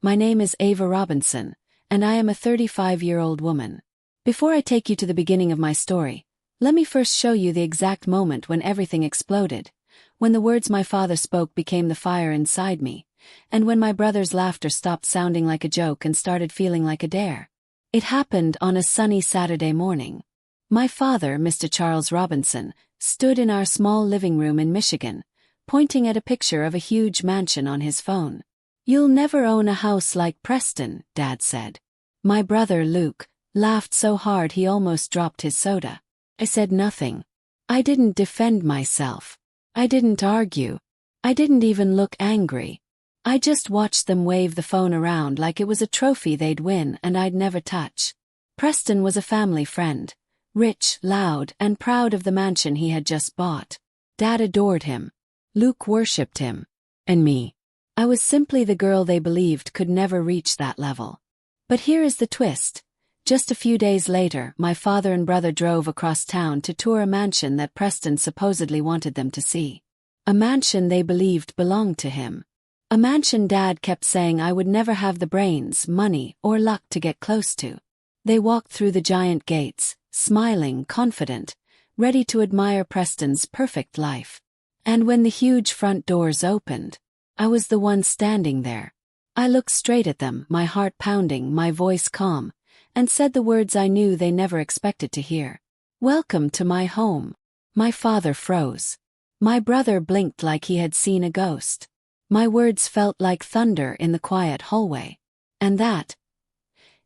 My name is Ava Robinson, and I am a 35-year-old woman. Before I take you to the beginning of my story, let me first show you the exact moment when everything exploded, when the words my father spoke became the fire inside me, and when my brother's laughter stopped sounding like a joke and started feeling like a dare. It happened on a sunny Saturday morning. My father, Mr. Charles Robinson, stood in our small living room in Michigan, pointing at a picture of a huge mansion on his phone. "You'll never own a house like Preston," Dad said. My brother, Luke, laughed so hard he almost dropped his soda. I said nothing. I didn't defend myself. I didn't argue. I didn't even look angry. I just watched them wave the phone around like it was a trophy they'd win and I'd never touch. Preston was a family friend, rich, loud, and proud of the mansion he had just bought. Dad adored him. Luke worshipped him. And me. I was simply the girl they believed could never reach that level. But here is the twist. Just a few days later, my father and brother drove across town to tour a mansion that Preston supposedly wanted them to see. A mansion they believed belonged to him. A mansion Dad kept saying I would never have the brains, money, or luck to get close to. They walked through the giant gates, smiling, confident, ready to admire Preston's perfect life. And when the huge front doors opened, I was the one standing there. I looked straight at them, my heart pounding, my voice calm, and said the words I knew they never expected to hear. "Welcome to my home." My father froze. My brother blinked like he had seen a ghost. My words felt like thunder in the quiet hallway. And that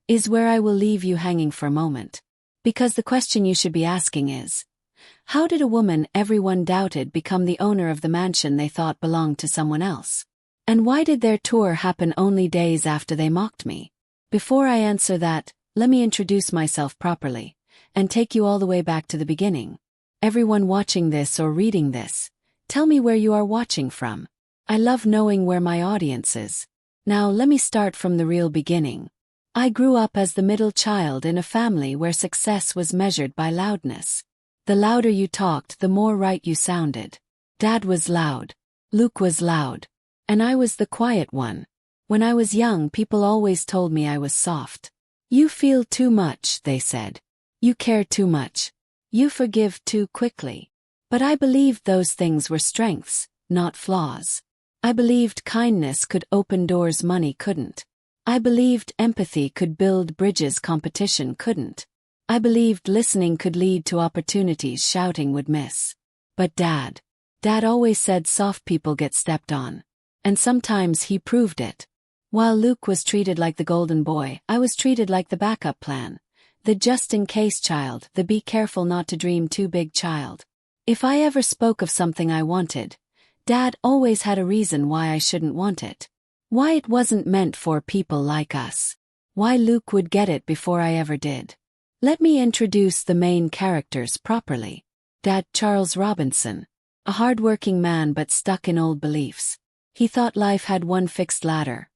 is where I will leave you hanging for a moment. Because the question you should be asking is, how did a woman everyone doubted become the owner of the mansion they thought belonged to someone else? And why did their tour happen only days after they mocked me? Before I answer that, let me introduce myself properly, and take you all the way back to the beginning. Everyone watching this or reading this, tell me where you are watching from. I love knowing where my audience is. Now let me start from the real beginning. I grew up as the middle child in a family where success was measured by loudness. The louder you talked, the more right you sounded. Dad was loud. Luke was loud. And I was the quiet one. When I was young, people always told me I was soft. "You feel too much," they said. "You care too much. You forgive too quickly." But I believed those things were strengths, not flaws. I believed kindness could open doors money couldn't. I believed empathy could build bridges competition couldn't. I believed listening could lead to opportunities shouting would miss. But Dad always said soft people get stepped on. And sometimes he proved it. While Luke was treated like the golden boy, I was treated like the backup plan. The just-in-case child, the be careful not to dream too big child. If I ever spoke of something I wanted, Dad always had a reason why I shouldn't want it. Why it wasn't meant for people like us. Why Luke would get it before I ever did. Let me introduce the main characters properly. Dad, Charles Robinson. A hard-working man but stuck in old beliefs. He thought life had one fixed ladder.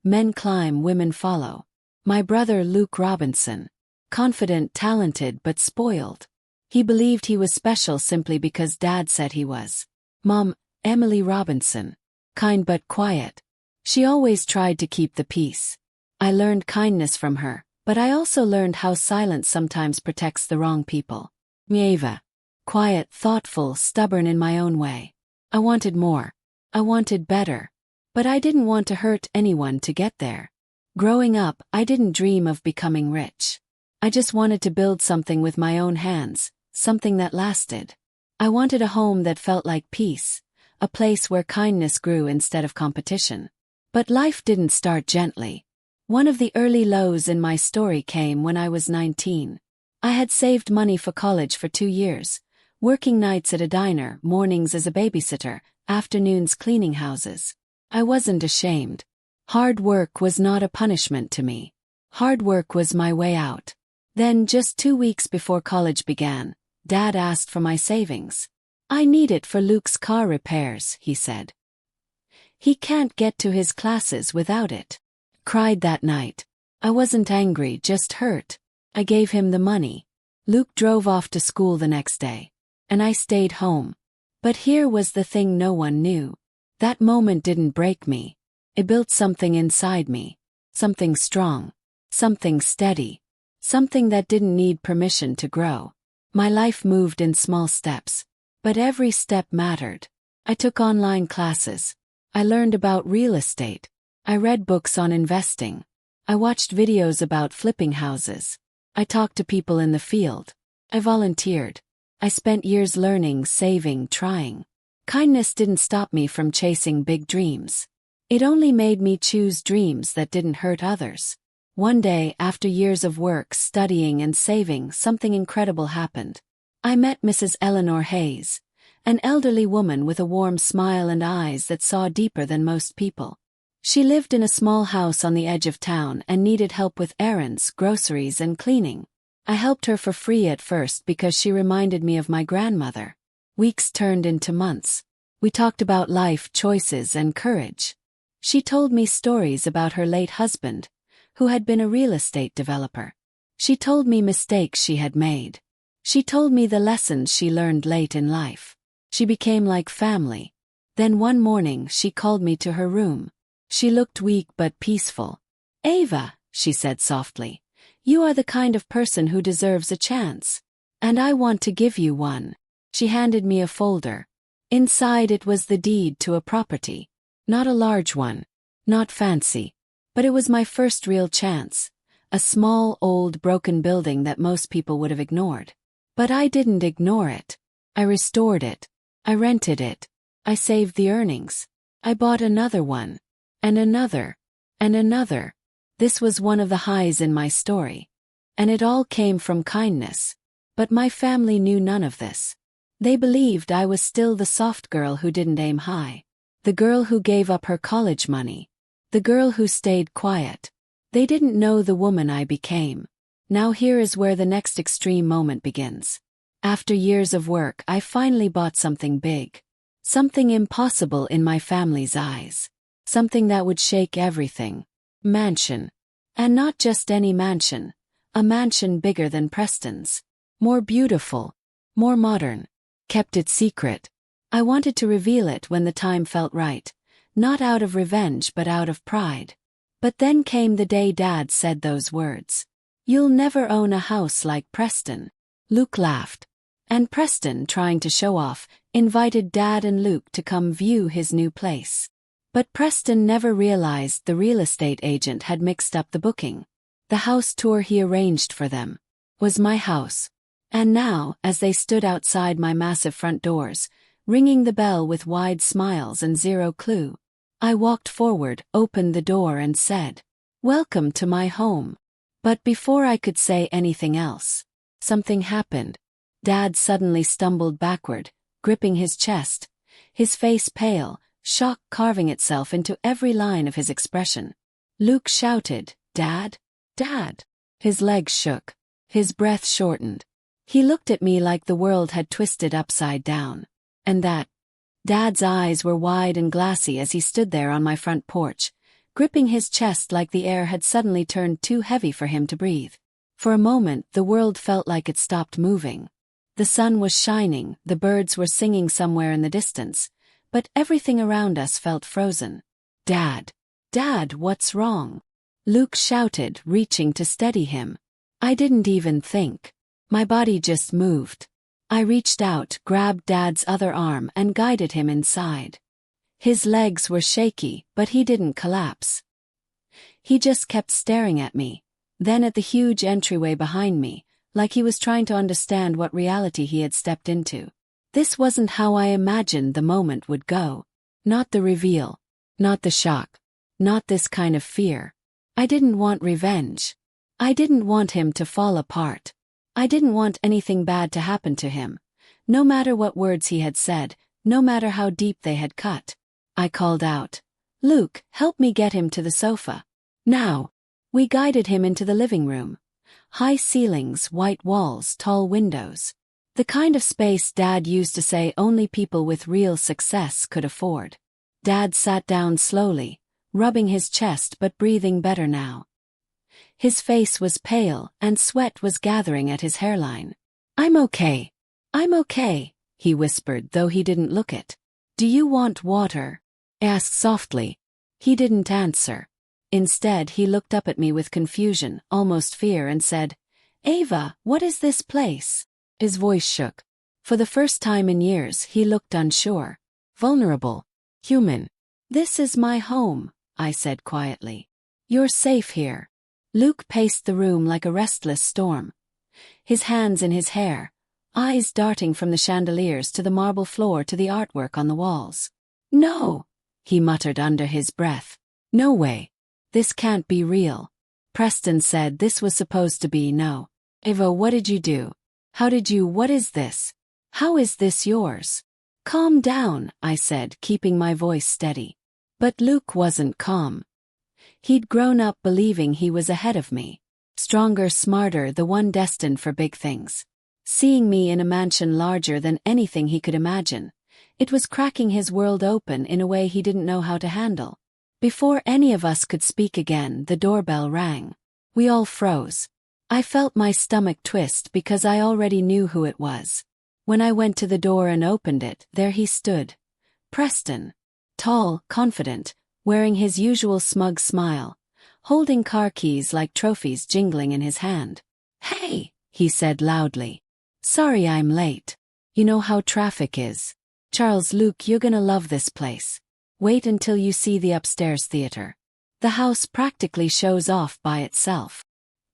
Men climb, women follow. My brother, Luke Robinson. Confident, talented, but spoiled. He believed he was special simply because Dad said he was. Mom, Emily Robinson. Kind but quiet. She always tried to keep the peace. I learned kindness from her, but I also learned how silence sometimes protects the wrong people. Ava. Quiet, thoughtful, stubborn in my own way. I wanted more. I wanted better. But I didn't want to hurt anyone to get there. Growing up, I didn't dream of becoming rich. I just wanted to build something with my own hands, something that lasted. I wanted a home that felt like peace, a place where kindness grew instead of competition. But life didn't start gently. One of the early lows in my story came when I was 19. I had saved money for college for 2 years, working nights at a diner, mornings as a babysitter, afternoons cleaning houses. I wasn't ashamed. Hard work was not a punishment to me. Hard work was my way out. Then, just 2 weeks before college began, Dad asked for my savings. "I need it for Luke's car repairs," he said. "He can't get to his classes without it." Cried that night. I wasn't angry, just hurt. I gave him the money. Luke drove off to school the next day. And I stayed home. But here was the thing no one knew. That moment didn't break me. It built something inside me. Something strong. Something steady. Something that didn't need permission to grow. My life moved in small steps. But every step mattered. I took online classes. I learned about real estate. I read books on investing. I watched videos about flipping houses. I talked to people in the field. I volunteered. I spent years learning, saving, trying. Kindness didn't stop me from chasing big dreams. It only made me choose dreams that didn't hurt others. One day, after years of work, studying and saving, something incredible happened. I met Mrs. Eleanor Hayes, an elderly woman with a warm smile and eyes that saw deeper than most people. She lived in a small house on the edge of town and needed help with errands, groceries, and cleaning. I helped her for free at first because she reminded me of my grandmother. Weeks turned into months. We talked about life, choices, and courage. She told me stories about her late husband, who had been a real estate developer. She told me mistakes she had made. She told me the lessons she learned late in life. She became like family. Then one morning she called me to her room. She looked weak but peaceful. "Ava," she said softly, "you are the kind of person who deserves a chance. And I want to give you one." She handed me a folder. Inside it was the deed to a property. Not a large one. Not fancy. But it was my first real chance. A small, old, broken building that most people would have ignored. But I didn't ignore it. I restored it. I rented it. I saved the earnings. I bought another one. And another. And another. This was one of the highs in my story. And it all came from kindness. But my family knew none of this. They believed I was still the soft girl who didn't aim high. The girl who gave up her college money. The girl who stayed quiet. They didn't know the woman I became. Now here is where the next extreme moment begins. After years of work, I finally bought something big. Something impossible in my family's eyes. Something that would shake everything. Mansion. And not just any mansion. A mansion bigger than Preston's. More beautiful. More modern. Kept it secret. I wanted to reveal it when the time felt right. Not out of revenge but out of pride. But then came the day Dad said those words. "You'll never own a house like Preston." Luke laughed. And Preston, trying to show off, invited Dad and Luke to come view his new place. But Preston never realized the real estate agent had mixed up the booking. The house tour he arranged for them was my house. And now, as they stood outside my massive front doors, ringing the bell with wide smiles and zero clue, I walked forward, opened the door and said, "Welcome to my home." But before I could say anything else, something happened. Dad suddenly stumbled backward, gripping his chest, his face pale, shock carving itself into every line of his expression. Luke shouted, "Dad? Dad!" His legs shook. His breath shortened. He looked at me like the world had twisted upside down. And Dad's eyes were wide and glassy as he stood there on my front porch, gripping his chest like the air had suddenly turned too heavy for him to breathe. For a moment, the world felt like it stopped moving. The sun was shining, the birds were singing somewhere in the distance, but everything around us felt frozen. "Dad! Dad, what's wrong?" Luke shouted, reaching to steady him. I didn't even think. My body just moved. I reached out, grabbed Dad's other arm and guided him inside. His legs were shaky, but he didn't collapse. He just kept staring at me, then at the huge entryway behind me, like he was trying to understand what reality he had stepped into. This wasn't how I imagined the moment would go. Not the reveal. Not the shock. Not this kind of fear. I didn't want revenge. I didn't want him to fall apart. I didn't want anything bad to happen to him. No matter what words he had said, no matter how deep they had cut. I called out, "Luke, help me get him to the sofa. Now." We guided him into the living room. High ceilings, white walls, tall windows. The kind of space Dad used to say only people with real success could afford. Dad sat down slowly, rubbing his chest but breathing better now. His face was pale and sweat was gathering at his hairline. "I'm okay. I'm okay," he whispered, though he didn't look it. "Do you want water?" I asked softly. He didn't answer. Instead, he looked up at me with confusion, almost fear, and said, "Ava, what is this place?" His voice shook. For the first time in years, he looked unsure, vulnerable, human. "This is my home," I said quietly. "You're safe here." Luke paced the room like a restless storm, his hands in his hair, eyes darting from the chandeliers to the marble floor to the artwork on the walls. "No," he muttered under his breath. "No way. This can't be real." Preston said this was supposed to be no. "Ava, what did you do? What is this? How is this yours?" "Calm down," I said, keeping my voice steady. But Luke wasn't calm. He'd grown up believing he was ahead of me. Stronger, smarter, the one destined for big things. Seeing me in a mansion larger than anything he could imagine, it was cracking his world open in a way he didn't know how to handle. Before any of us could speak again, the doorbell rang. We all froze. I felt my stomach twist because I already knew who it was. When I went to the door and opened it, there he stood. Preston. Tall, confident, wearing his usual smug smile, holding car keys like trophies jingling in his hand. "Hey," he said loudly. "Sorry I'm late. You know how traffic is. Charles, Luke, you're gonna love this place. Wait until you see the upstairs theater. The house practically shows off by itself."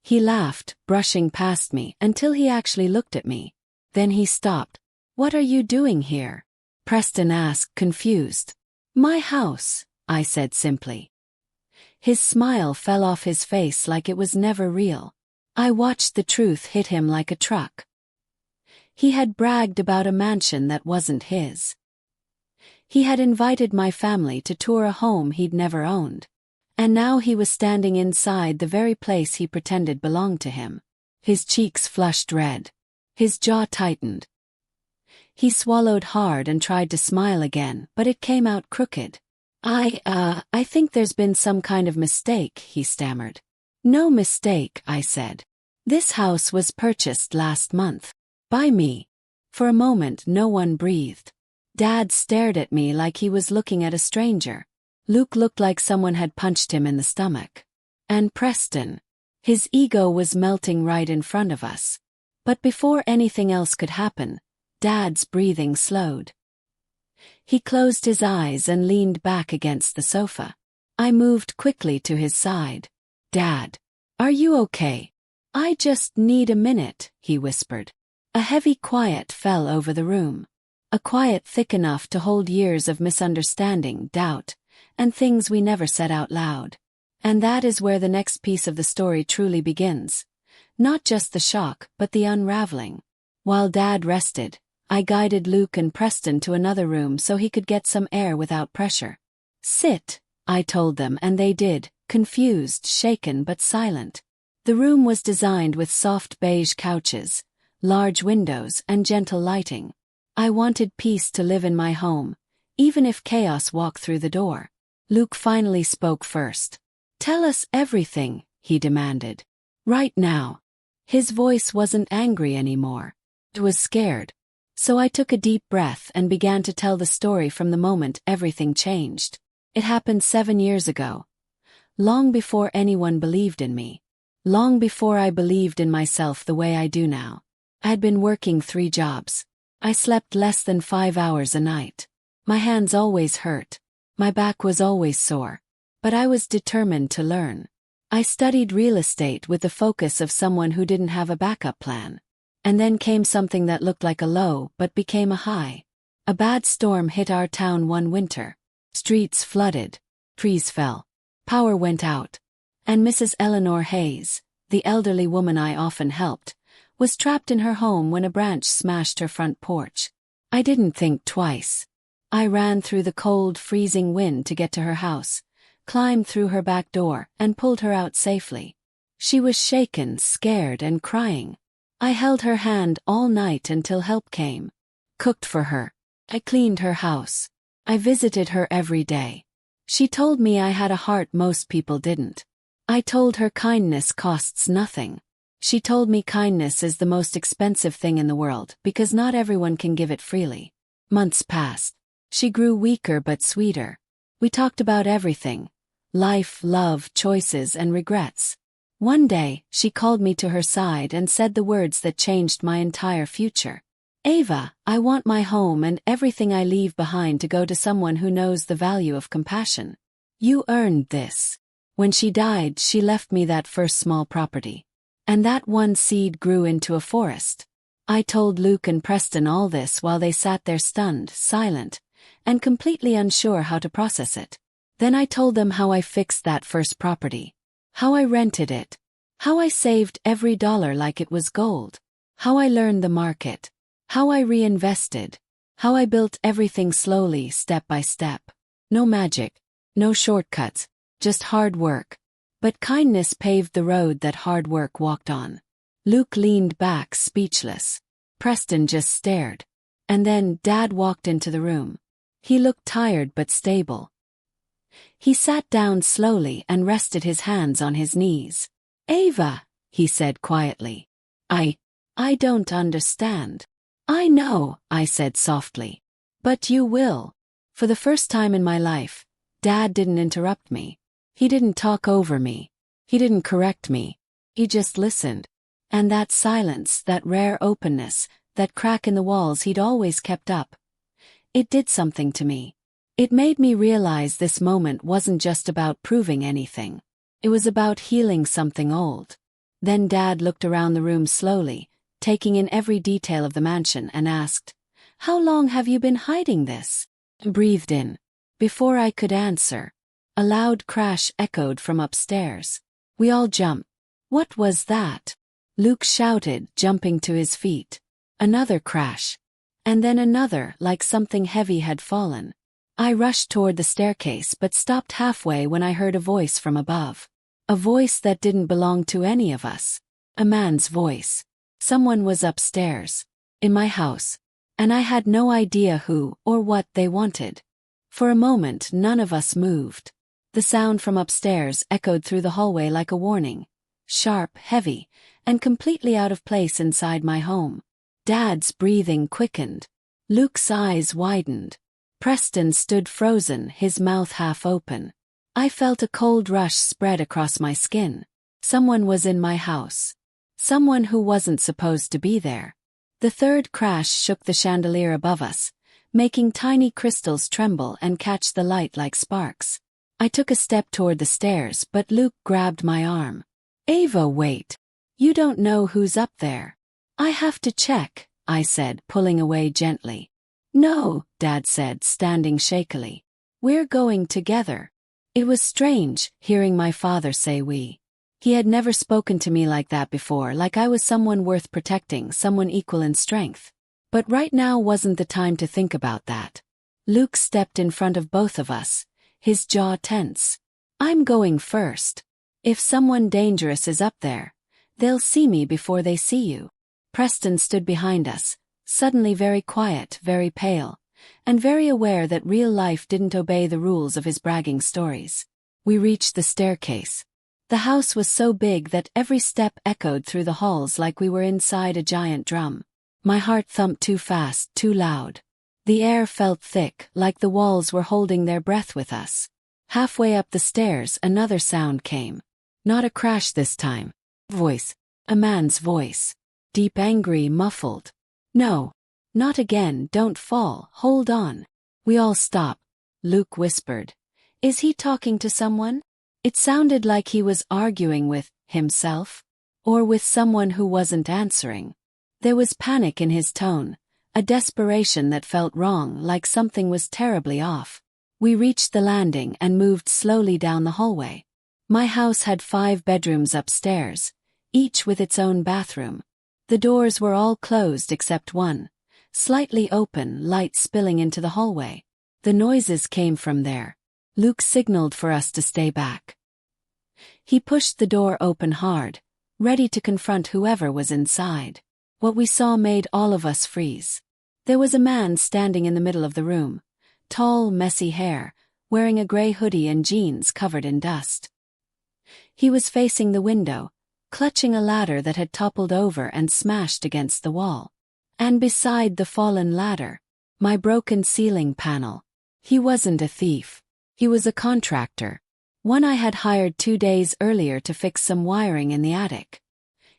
He laughed, brushing past me, until he actually looked at me. Then he stopped. "What are you doing here?" Preston asked, confused. "My house," I said simply. His smile fell off his face like it was never real. I watched the truth hit him like a truck. He had bragged about a mansion that wasn't his. He had invited my family to tour a home he'd never owned. And now he was standing inside the very place he pretended belonged to him. His cheeks flushed red. His jaw tightened. He swallowed hard and tried to smile again, but it came out crooked. I think there's been some kind of mistake," he stammered. "No mistake," I said. "This house was purchased last month. By me." For a moment no one breathed. Dad stared at me like he was looking at a stranger. Luke looked like someone had punched him in the stomach. And Preston. His ego was melting right in front of us. But before anything else could happen, Dad's breathing slowed. He closed his eyes and leaned back against the sofa. I moved quickly to his side. "Dad, are you okay?" "I just need a minute," he whispered. A heavy quiet fell over the room. A quiet thick enough to hold years of misunderstanding, doubt, and things we never said out loud. And that is where the next piece of the story truly begins. Not just the shock, but the unraveling. While Dad rested, I guided Luke and Preston to another room so he could get some air without pressure. "Sit," I told them, and they did, confused, shaken but silent. The room was designed with soft beige couches, large windows, and gentle lighting. I wanted peace to live in my home, even if chaos walked through the door. Luke finally spoke first. "Tell us everything," he demanded. "Right now." His voice wasn't angry anymore. It was scared. So I took a deep breath and began to tell the story from the moment everything changed. It happened 7 years ago. Long before anyone believed in me. Long before I believed in myself the way I do now. I'd been working 3 jobs. I slept less than 5 hours a night. My hands always hurt. My back was always sore. But I was determined to learn. I studied real estate with the focus of someone who didn't have a backup plan. And then came something that looked like a low but became a high. A bad storm hit our town one winter. Streets flooded. Trees fell. Power went out. And Mrs. Eleanor Hayes, the elderly woman I often helped, was trapped in her home when a branch smashed her front porch. I didn't think twice. I ran through the cold, freezing wind to get to her house, climbed through her back door, and pulled her out safely. She was shaken, scared, and crying. I held her hand all night until help came. Cooked for her. I cleaned her house. I visited her every day. She told me I had a heart most people didn't. I told her kindness costs nothing. She told me kindness is the most expensive thing in the world because not everyone can give it freely. Months passed. She grew weaker but sweeter. We talked about everything, life, love, choices, and regrets. One day, she called me to her side and said the words that changed my entire future. Ava, I want my home and everything I leave behind to go to someone who knows the value of compassion. You earned this. When she died, she left me that first small property. And that one seed grew into a forest. I told Luke and Preston all this while they sat there stunned, silent, and completely unsure how to process it. Then I told them how I fixed that first property. How I rented it. How I saved every dollar like it was gold. How I learned the market. How I reinvested. How I built everything slowly, step by step. No magic. No shortcuts. Just hard work. But kindness paved the road that hard work walked on. Luke leaned back, speechless. Preston just stared. And then Dad walked into the room. He looked tired but stable. He sat down slowly and rested his hands on his knees. Ava, he said quietly. I don't understand. I know, I said softly. But you will. For the first time in my life, Dad didn't interrupt me. He didn't talk over me. He didn't correct me. He just listened. And that silence, that rare openness, that crack in the walls he'd always kept up, it did something to me. It made me realize this moment wasn't just about proving anything. It was about healing something old. Then Dad looked around the room slowly, taking in every detail of the mansion, and asked, "How long have you been hiding this?" I breathed in. Before I could answer, a loud crash echoed from upstairs. We all jumped. What was that? Luke shouted, jumping to his feet. Another crash. And then another, like something heavy had fallen. I rushed toward the staircase but stopped halfway when I heard a voice from above. A voice that didn't belong to any of us. A man's voice. Someone was upstairs. In my house. And I had no idea who or what they wanted. For a moment, none of us moved. The sound from upstairs echoed through the hallway like a warning. Sharp, heavy, and completely out of place inside my home. Dad's breathing quickened. Luke's eyes widened. Preston stood frozen, his mouth half open. I felt a cold rush spread across my skin. Someone was in my house. Someone who wasn't supposed to be there. The third crash shook the chandelier above us, making tiny crystals tremble and catch the light like sparks. I took a step toward the stairs, but Luke grabbed my arm. Ava, wait. You don't know who's up there. I have to check, I said, pulling away gently. No, Dad said, standing shakily. We're going together. It was strange, hearing my father say we. He had never spoken to me like that before, like I was someone worth protecting, someone equal in strength. But right now wasn't the time to think about that. Luke stepped in front of both of us, his jaw tense. I'm going first. If someone dangerous is up there, they'll see me before they see you. Preston stood behind us, suddenly very quiet, very pale, and very aware that real life didn't obey the rules of his bragging stories. We reached the staircase. The house was so big that every step echoed through the halls like we were inside a giant drum. My heart thumped too fast, too loud. The air felt thick, like the walls were holding their breath with us. Halfway up the stairs, another sound came. Not a crash this time. Voice. A man's voice. Deep, angry, muffled. No. Not again, don't fall, hold on. We all stopped. Luke whispered. Is he talking to someone? It sounded like he was arguing with himself, or with someone who wasn't answering. There was panic in his tone, a desperation that felt wrong, like something was terribly off. We reached the landing and moved slowly down the hallway. My house had 5 bedrooms upstairs, each with its own bathroom. The doors were all closed except one, slightly open, light spilling into the hallway. The noises came from there. Luke signaled for us to stay back. He pushed the door open hard, ready to confront whoever was inside. What we saw made all of us freeze. There was a man standing in the middle of the room, tall, messy hair, wearing a gray hoodie and jeans covered in dust. He was facing the window, clutching a ladder that had toppled over and smashed against the wall. And beside the fallen ladder, my broken ceiling panel. He wasn't a thief. He was a contractor. One I had hired 2 days earlier to fix some wiring in the attic.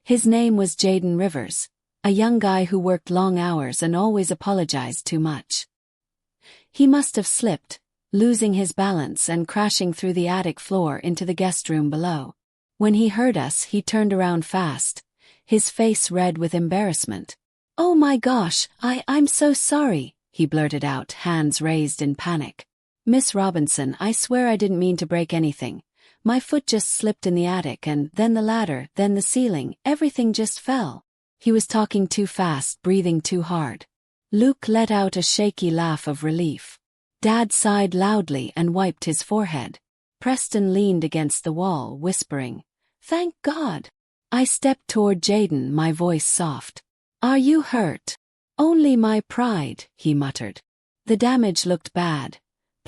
His name was Jaden Rivers, a young guy who worked long hours and always apologized too much. He must have slipped, losing his balance and crashing through the attic floor into the guest room below. When he heard us, he turned around fast, his face red with embarrassment. "Oh my gosh, I'm so sorry," he blurted out, hands raised in panic. "Miss Robinson, I swear I didn't mean to break anything. My foot just slipped in the attic and then the ladder, then the ceiling, everything just fell." He was talking too fast, breathing too hard. Luke let out a shaky laugh of relief. Dad sighed loudly and wiped his forehead. Preston leaned against the wall, whispering, "Thank God." I stepped toward Jaden, my voice soft. "Are you hurt?" "Only my pride," he muttered. The damage looked bad.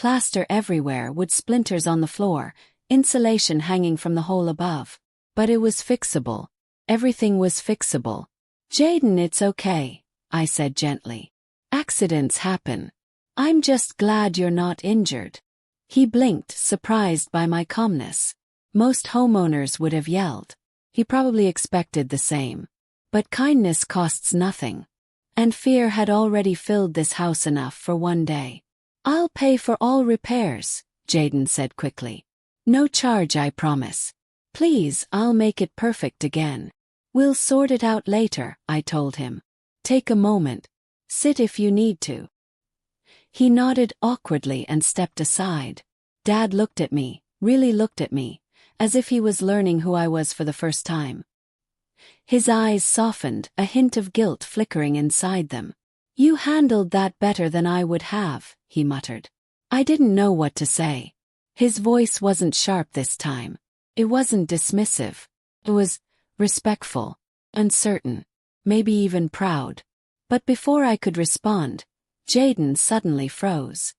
Plaster everywhere, wood splinters on the floor, insulation hanging from the hole above. But it was fixable. Everything was fixable. "Jaden, it's okay," I said gently. "Accidents happen. I'm just glad you're not injured." He blinked, surprised by my calmness. Most homeowners would have yelled. He probably expected the same. But kindness costs nothing. And fear had already filled this house enough for one day. "I'll pay for all repairs," Jaden said quickly. "No charge, I promise. Please, I'll make it perfect again." "We'll sort it out later," I told him. "Take a moment. Sit if you need to." He nodded awkwardly and stepped aside. Dad looked at me, really looked at me, as if he was learning who I was for the first time. His eyes softened, a hint of guilt flickering inside them. "You handled that better than I would have," he muttered. I didn't know what to say. His voice wasn't sharp this time. It wasn't dismissive. It was respectful, uncertain, maybe even proud. But before I could respond, Jaden suddenly froze.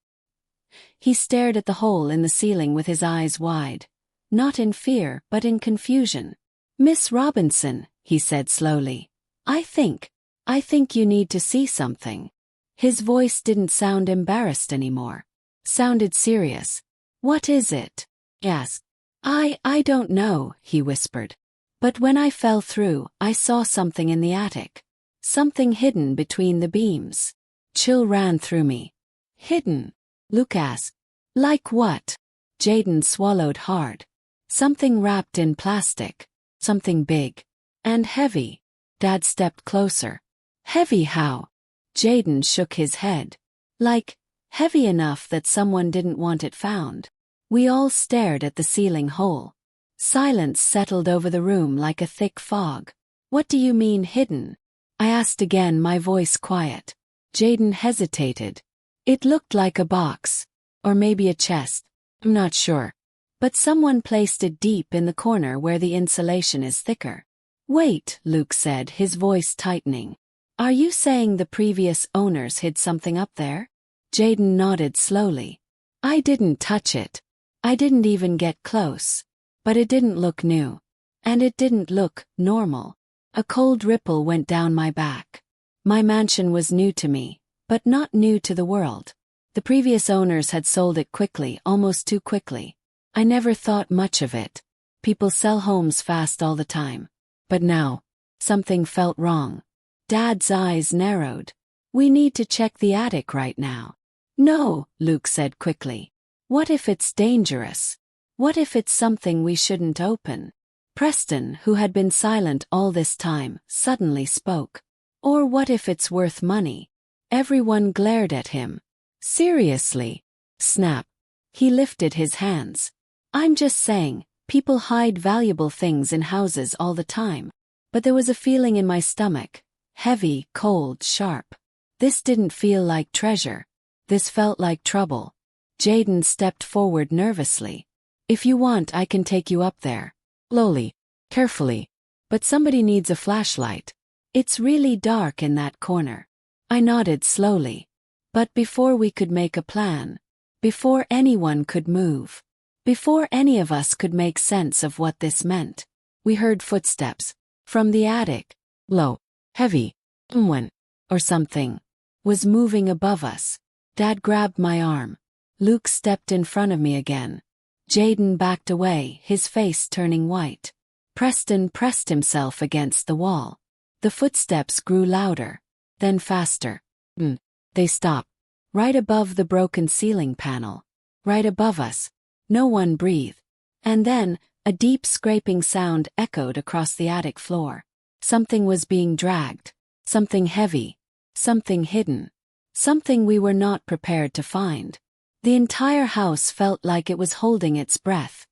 He stared at the hole in the ceiling with his eyes wide, not in fear but in confusion. "Miss Robinson," he said slowly, I think you need to see something." His voice didn't sound embarrassed anymore. Sounded serious. "What is it?" I asked. I don't know," he whispered. "But when I fell through, I saw something in the attic. Something hidden between the beams." Chill ran through me. "Hidden?" Luke asked. "Like what?" Jaden swallowed hard. "Something wrapped in plastic. Something big. And heavy." Dad stepped closer. "Heavy how?" Jaden shook his head. "Like, heavy enough that someone didn't want it found." We all stared at the ceiling hole. Silence settled over the room like a thick fog. "What do you mean hidden?" I asked again, my voice quiet. Jaden hesitated. "It looked like a box. Or maybe a chest. I'm not sure. But someone placed it deep in the corner where the insulation is thicker." "Wait," Luke said, his voice tightening. "Are you saying the previous owners hid something up there?" Jaden nodded slowly. "I didn't touch it. I didn't even get close. But it didn't look new. And it didn't look normal." A cold ripple went down my back. My mansion was new to me, but not new to the world. The previous owners had sold it quickly, almost too quickly. I never thought much of it. People sell homes fast all the time. But now, something felt wrong. Dad's eyes narrowed. "We need to check the attic right now." "No," Luke said quickly. "What if it's dangerous? What if it's something we shouldn't open?" Preston, who had been silent all this time, suddenly spoke. "Or what if it's worth money?" Everyone glared at him. "Seriously?" Snap. He lifted his hands. "I'm just saying, people hide valuable things in houses all the time." But there was a feeling in my stomach. Heavy, cold, sharp. This didn't feel like treasure. This felt like trouble. Jaden stepped forward nervously. "If you want, I can take you up there." Slowly, carefully. "But somebody needs a flashlight. It's really dark in that corner." I nodded slowly. But before we could make a plan, before anyone could move, before any of us could make sense of what this meant, we heard footsteps. From the attic. Low. Heavy. Someone. Or something. Was moving above us. Dad grabbed my arm. Luke stepped in front of me again. Jaden backed away, his face turning white. Preston pressed himself against the wall. The footsteps grew louder, then faster. They stopped. Right above the broken ceiling panel. Right above us. No one breathed. And then, a deep scraping sound echoed across the attic floor. Something was being dragged. Something heavy. Something hidden. Something we were not prepared to find. The entire house felt like it was holding its breath.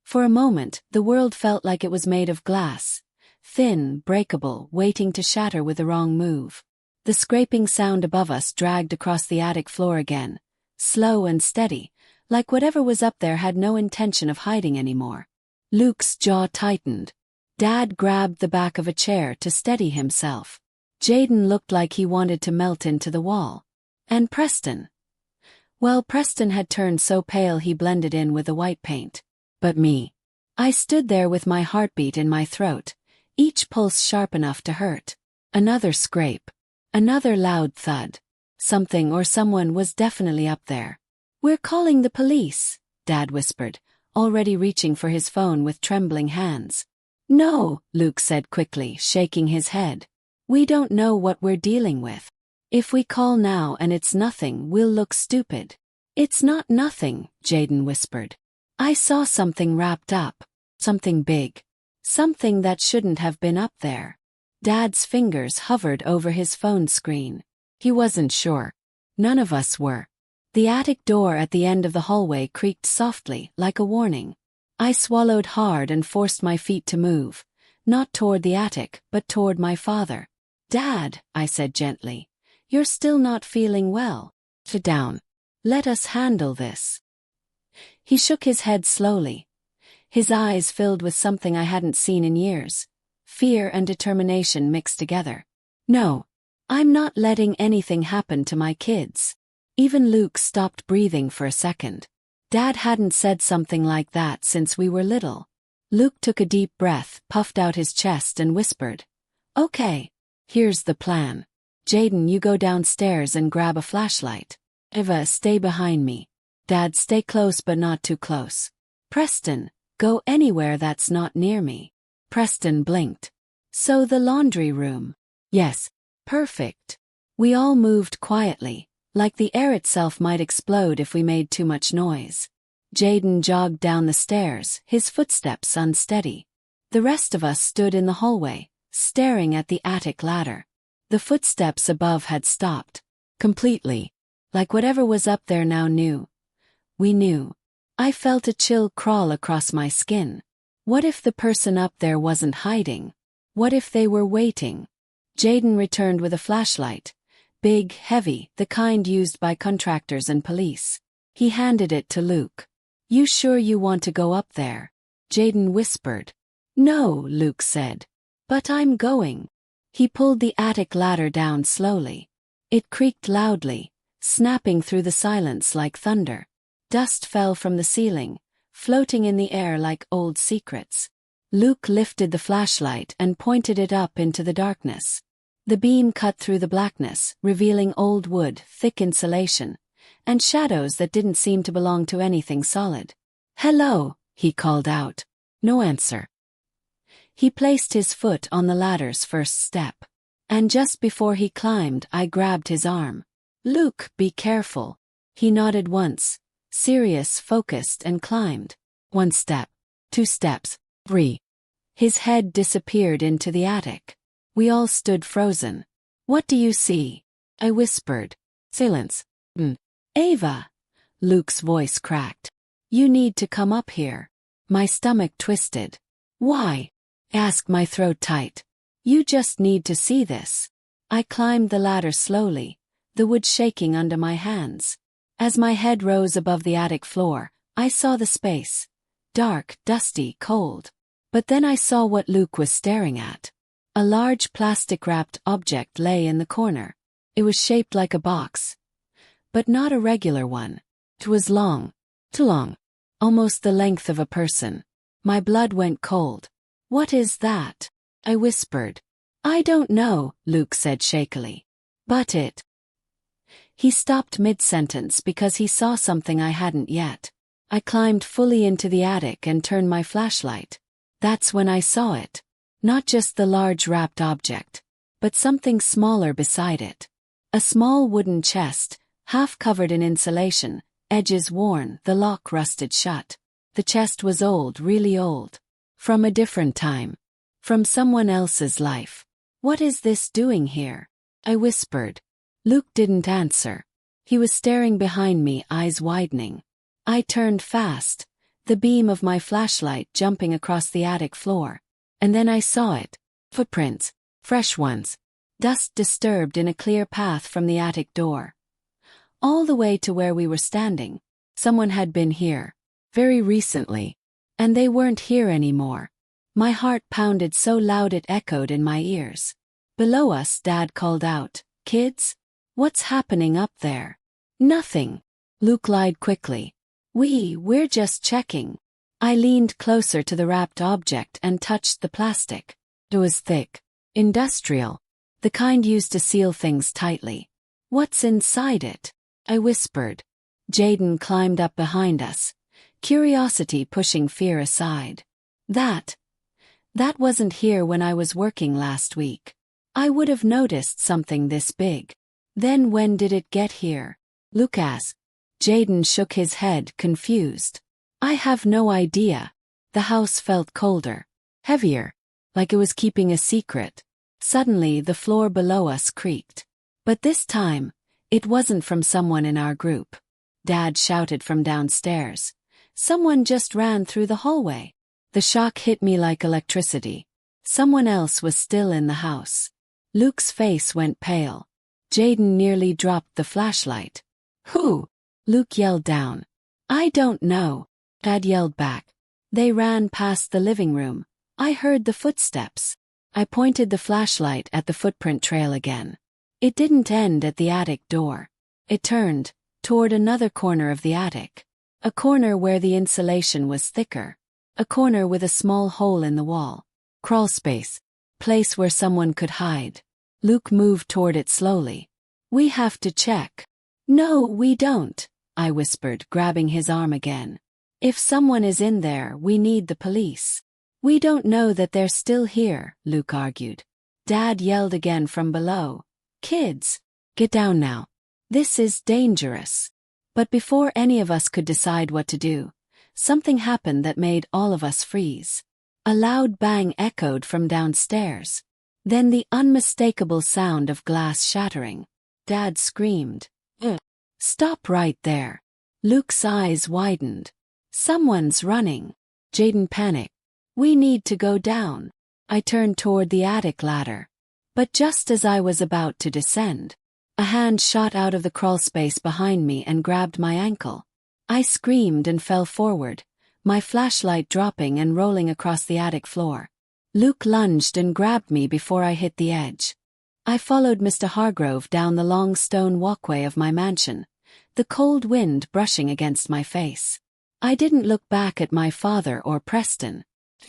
For a moment, the world felt like it was made of glass. Thin, breakable, waiting to shatter with the wrong move. The scraping sound above us dragged across the attic floor again. Slow and steady, like whatever was up there had no intention of hiding anymore. Luke's jaw tightened. Dad grabbed the back of a chair to steady himself. Jaden looked like he wanted to melt into the wall. And Preston? Well, Preston had turned so pale he blended in with the white paint. But me. I stood there with my heartbeat in my throat, each pulse sharp enough to hurt. Another scrape. Another loud thud. Something or someone was definitely up there. "We're calling the police," Dad whispered, already reaching for his phone with trembling hands. "No," Luke said quickly, shaking his head. "We don't know what we're dealing with. If we call now and it's nothing, we'll look stupid." "It's not nothing," Jaden whispered. "I saw something wrapped up. Something big. Something that shouldn't have been up there." Dad's fingers hovered over his phone screen. He wasn't sure. None of us were. The attic door at the end of the hallway creaked softly, like a warning. I swallowed hard and forced my feet to move, not toward the attic, but toward my father. "Dad," I said gently, "you're still not feeling well. Sit down. Let us handle this." He shook his head slowly. His eyes filled with something I hadn't seen in years. Fear and determination mixed together. "No. I'm not letting anything happen to my kids." Even Luke stopped breathing for a second. Dad hadn't said something like that since we were little. Luke took a deep breath, puffed out his chest and whispered, "Okay. Here's the plan. Jaden, you go downstairs and grab a flashlight. Eva, stay behind me. Dad, stay close but not too close. Preston, go anywhere that's not near me." Preston blinked. "So the laundry room?" "Yes." "Perfect." We all moved quietly, like the air itself might explode if we made too much noise. Jaden jogged down the stairs, his footsteps unsteady. The rest of us stood in the hallway, staring at the attic ladder. The footsteps above had stopped. Completely. Like whatever was up there now knew. We knew. I felt a chill crawl across my skin. What if the person up there wasn't hiding? What if they were waiting? Jaden returned with a flashlight. Big, heavy, the kind used by contractors and police. He handed it to Luke. "You sure you want to go up there?" Jaden whispered. "No," Luke said. "But I'm going." He pulled the attic ladder down slowly. It creaked loudly, snapping through the silence like thunder. Dust fell from the ceiling, floating in the air like old secrets. Luke lifted the flashlight and pointed it up into the darkness. The beam cut through the blackness, revealing old wood, thick insulation, and shadows that didn't seem to belong to anything solid. "Hello," he called out. No answer. He placed his foot on the ladder's first step. And just before he climbed, I grabbed his arm. "Luke, be careful." He nodded once, serious, focused, and climbed. 1 step, 2 steps, 3. His head disappeared into the attic. We all stood frozen. "What do you see?" I whispered. Silence. "Ava." Luke's voice cracked. "You need to come up here." My stomach twisted. "Why?" I asked, my throat tight. "You just need to see this." I climbed the ladder slowly, the wood shaking under my hands. As my head rose above the attic floor, I saw the space. Dark, dusty, cold. But then I saw what Luke was staring at. A large plastic-wrapped object lay in the corner. It was shaped like a box. But not a regular one. It was long. Too long. Almost the length of a person. My blood went cold. "What is that?" I whispered. "I don't know," Luke said shakily. "But it..." He stopped mid-sentence because he saw something I hadn't yet. I climbed fully into the attic and turned my flashlight. That's when I saw it. Not just the large wrapped object, but something smaller beside it. A small wooden chest, half covered in insulation, edges worn, the lock rusted shut. The chest was old, really old. From a different time. From someone else's life. "What is this doing here?" I whispered. Luke didn't answer. He was staring behind me, eyes widening. I turned fast, the beam of my flashlight jumping across the attic floor. And then I saw it. Footprints. Fresh ones. Dust disturbed in a clear path from the attic door. All the way to where we were standing. Someone had been here. Very recently. And they weren't here anymore. My heart pounded so loud it echoed in my ears. Below us, Dad called out, "Kids? What's happening up there?" "Nothing." Luke lied quickly. We're just checking." I leaned closer to the wrapped object and touched the plastic. It was thick. Industrial. The kind used to seal things tightly. "What's inside it?" I whispered. Jaden climbed up behind us, curiosity pushing fear aside. That wasn't here when I was working last week. I would have noticed something this big. Then when did it get here? Luke asked. Jaden shook his head, confused. "I have no idea." The house felt colder, heavier, like it was keeping a secret. Suddenly the floor below us creaked. But this time, it wasn't from someone in our group. Dad shouted from downstairs. Someone just ran through the hallway. The shock hit me like electricity. Someone else was still in the house. Luke's face went pale. Jaden nearly dropped the flashlight. "Who?" Luke yelled down. "I don't know." Dad yelled back. "They ran past the living room. I heard the footsteps." I pointed the flashlight at the footprint trail again. It didn't end at the attic door. It turned toward another corner of the attic. A corner where the insulation was thicker. A corner with a small hole in the wall. Crawl space. Place where someone could hide. Luke moved toward it slowly. "We have to check." "No, we don't," I whispered, grabbing his arm again. "If someone is in there, we need the police." "We don't know that they're still here," Luke argued. Dad yelled again from below. "Kids, get down now. This is dangerous." But before any of us could decide what to do, something happened that made all of us freeze. A loud bang echoed from downstairs. Then the unmistakable sound of glass shattering. Dad screamed. "Stop right there." Luke's eyes widened. "Someone's running." Jaden panicked. "We need to go down." I turned toward the attic ladder. But just as I was about to descend, a hand shot out of the crawlspace behind me and grabbed my ankle. I screamed and fell forward, my flashlight dropping and rolling across the attic floor. Luke lunged and grabbed me before I hit the edge. I followed Mr. Hargrove down the long stone walkway of my mansion, the cold wind brushing against my face. I didn't look back at my father or Preston.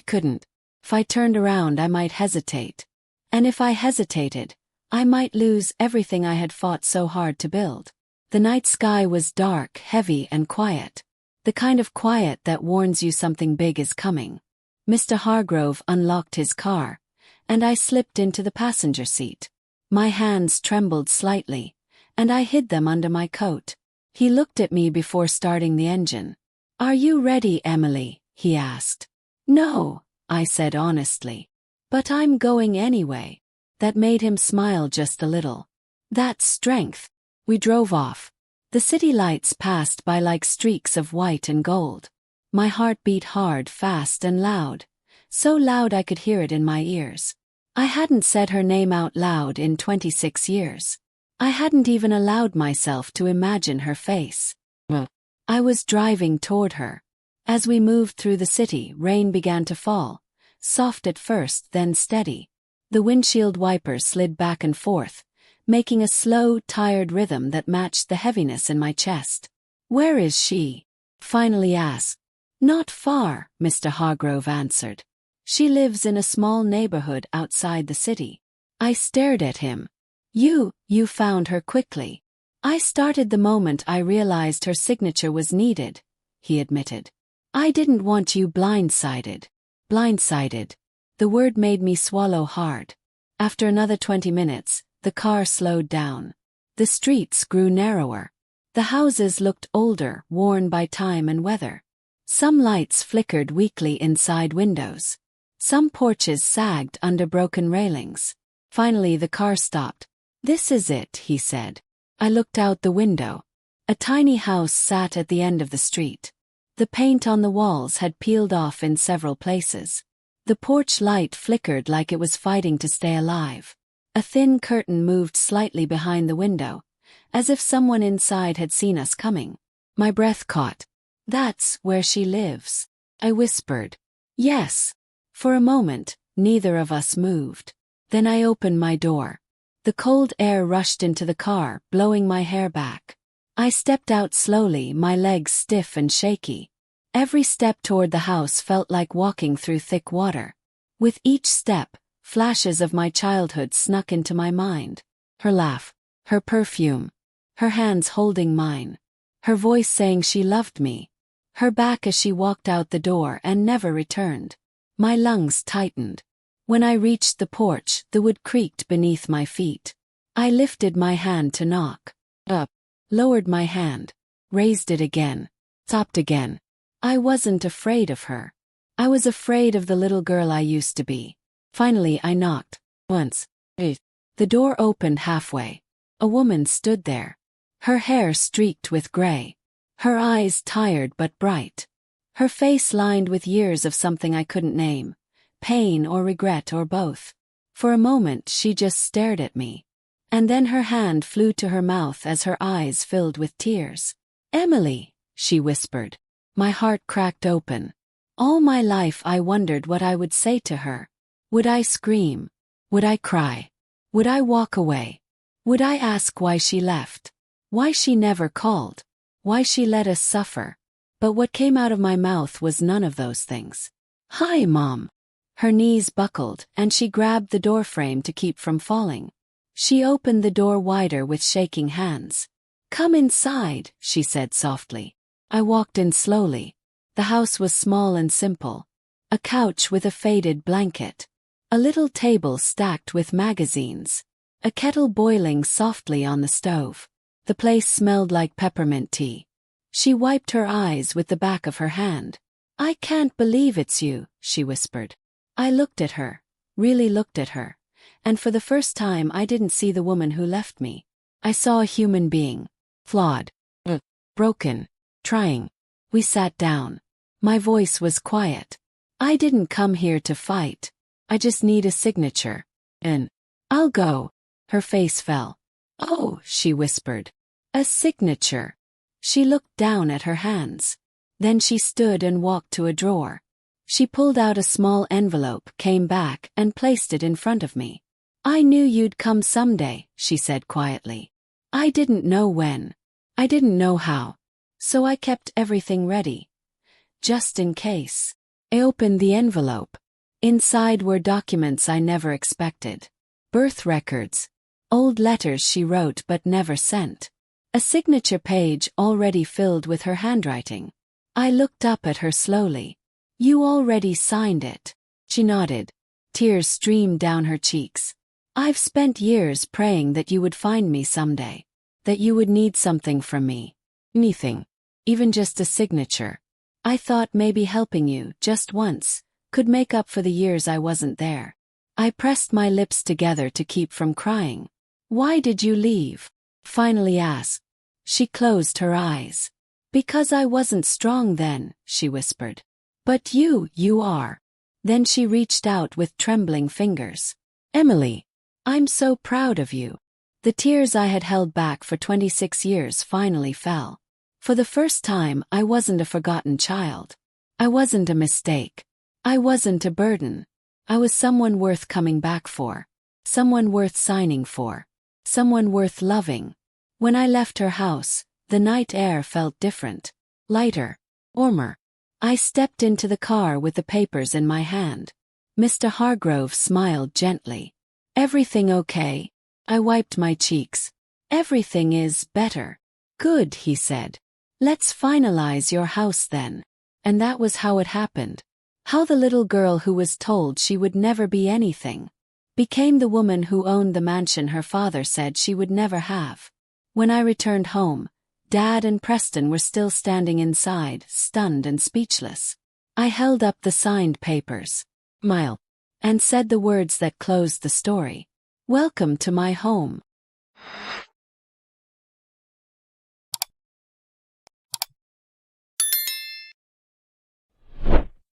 Couldn't. If I turned around, I might hesitate. And if I hesitated, I might lose everything I had fought so hard to build. The night sky was dark, heavy, and quiet. The kind of quiet that warns you something big is coming. Mr. Hargrove unlocked his car, and I slipped into the passenger seat. My hands trembled slightly, and I hid them under my coat. He looked at me before starting the engine. "Are you ready, Emily?" he asked. "No," I said honestly. "But I'm going anyway." That made him smile just a little. "That's strength." We drove off. The city lights passed by like streaks of white and gold. My heart beat hard, fast and loud. So loud I could hear it in my ears. I hadn't said her name out loud in 26 years. I hadn't even allowed myself to imagine her face. I was driving toward her. As we moved through the city, rain began to fall. Soft at first, then steady. The windshield wipers slid back and forth, making a slow, tired rhythm that matched the heaviness in my chest. "Where is she?" finally asked. "Not far," Mr. Hargrove answered. "She lives in a small neighborhood outside the city." I stared at him. You found her quickly." I started the moment I realized her signature was needed. he admitted. I didn't want you blindsided. Blindsided. The word made me swallow hard. After another 20 minutes, the car slowed down. The streets grew narrower. The houses looked older, worn by time and weather. Some lights flickered weakly inside windows. Some porches sagged under broken railings. Finally the car stopped. This is it, he said. I looked out the window. A tiny house sat at the end of the street. The paint on the walls had peeled off in several places. The porch light flickered like it was fighting to stay alive. A thin curtain moved slightly behind the window, as if someone inside had seen us coming. My breath caught. That's where she lives, I whispered. Yes. For a moment, neither of us moved. Then I opened my door. The cold air rushed into the car, blowing my hair back. I stepped out slowly, my legs stiff and shaky. Every step toward the house felt like walking through thick water. With each step, flashes of my childhood snuck into my mind. Her laugh, her perfume, her hands holding mine, her voice saying she loved me, her back as she walked out the door and never returned. My lungs tightened. When I reached the porch, the wood creaked beneath my feet. I lifted my hand to knock. Up. Lowered my hand. Raised it again. Stopped again. I wasn't afraid of her. I was afraid of the little girl I used to be. Finally I knocked. Once. The door opened halfway. A woman stood there. Her hair streaked with gray. Her eyes tired but bright. Her face lined with years of something I couldn't name. Pain or regret or both. For a moment she just stared at me. And then her hand flew to her mouth as her eyes filled with tears. Emily, she whispered. My heart cracked open. All my life I wondered what I would say to her. Would I scream? Would I cry? Would I walk away? Would I ask why she left? Why she never called? Why she let us suffer? But what came out of my mouth was none of those things. Hi, Mom. Her knees buckled, and she grabbed the doorframe to keep from falling. She opened the door wider with shaking hands. Come inside, she said softly. I walked in slowly. The house was small and simple. A couch with a faded blanket. A little table stacked with magazines. A kettle boiling softly on the stove. The place smelled like peppermint tea. She wiped her eyes with the back of her hand. I can't believe it's you, she whispered. I looked at her, really looked at her, and for the first time I didn't see the woman who left me. I saw a human being. Flawed. Broken. Trying. We sat down. My voice was quiet. I didn't come here to fight. I just need a signature. And I'll go. Her face fell. Oh, she whispered. A signature. She looked down at her hands. Then she stood and walked to a drawer. She pulled out a small envelope, came back, and placed it in front of me. I knew you'd come someday, she said quietly. I didn't know when. I didn't know how. So I kept everything ready. Just in case. I opened the envelope. Inside were documents I never expected. Birth records. Old letters she wrote but never sent. A signature page already filled with her handwriting. I looked up at her slowly. You already signed it. She nodded. Tears streamed down her cheeks. I've spent years praying that you would find me someday. That you would need something from me. Anything. Even just a signature. I thought maybe helping you, just once, could make up for the years I wasn't there. I pressed my lips together to keep from crying. Why did you leave? Finally asked. She closed her eyes. Because I wasn't strong then, she whispered. But you are. Then she reached out with trembling fingers. Emily, I'm so proud of you. The tears I had held back for 26 years finally fell. For the first time, I wasn't a forgotten child. I wasn't a mistake. I wasn't a burden. I was someone worth coming back for. Someone worth signing for. Someone worth loving. When I left her house, the night air felt different. Lighter. Warmer. I stepped into the car with the papers in my hand. Mr. Hargrove smiled gently. Everything okay? I wiped my cheeks. Everything is better. Good, he said. Let's finalize your house then. And that was how it happened. How the little girl who was told she would never be anything became the woman who owned the mansion her father said she would never have. When I returned home, Dad and Preston were still standing inside, stunned and speechless. I held up the signed papers, smiled, and said the words that closed the story. Welcome to my home.